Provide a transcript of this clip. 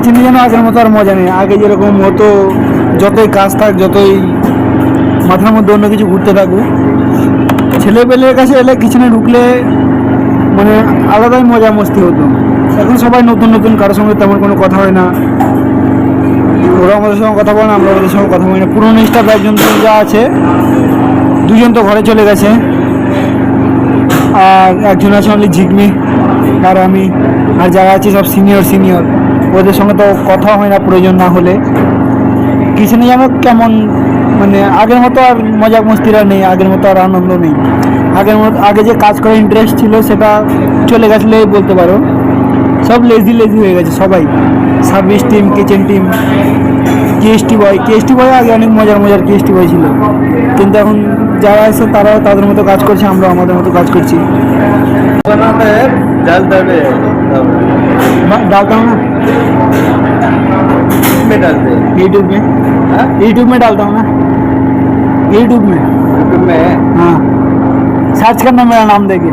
কিচেনে যেন আগের মতো আর মজা নেই। আগে যেরকম হতো, যতই কাজ থাক, যতই মাথার মধ্যে অন্য কিছু ঘুরতে থাকুক, ছেলেপেলের কাছে এলে কিচেনে ঢুকলে মানে আলাদাই মজা মস্তি হতো। এখন সবাই নতুন নতুন, কারোর সঙ্গে তেমন কোনো কথা হয় না, ওরা আমাদের সঙ্গে কথা বলে না, আমরা ওদের সঙ্গে কথা বলি না। পুরোনো স্টাফ একজন যা আছে, দুজন তো ঘরে চলে গেছে, আর একজন আছে অনলি ঝিকমি আর আমি, আর যারা আছে সব সিনিয়র, ওদের সঙ্গে তো কথা হয় না প্রয়োজন না হলে। কিচেনে যেন কেমন মানে আগের মতো আর মজা মস্তিরা নেই, আগের মতো আর আনন্দ নেই। আগে যে কাজ করার ইন্টারেস্ট ছিল সেটা চলে গেছলে বলতে পারো। সব লেজি হয়ে গেছে সবাই, service team, kitchen team, KST boy আগে অনেক মজার কেএসটি বয় ছিল, কিন্তু এখন যারা আছে তারাও তাদের মতো কাজ করছে, আমরা আমাদের মতো কাজ করছি। डालता है डालता हूँ ना में डालते हैं यूट्यूब में डालता हूँ ना, यूट्यूब में। यूट्यूब में हाँ, सर्च करना मेरा नाम देके।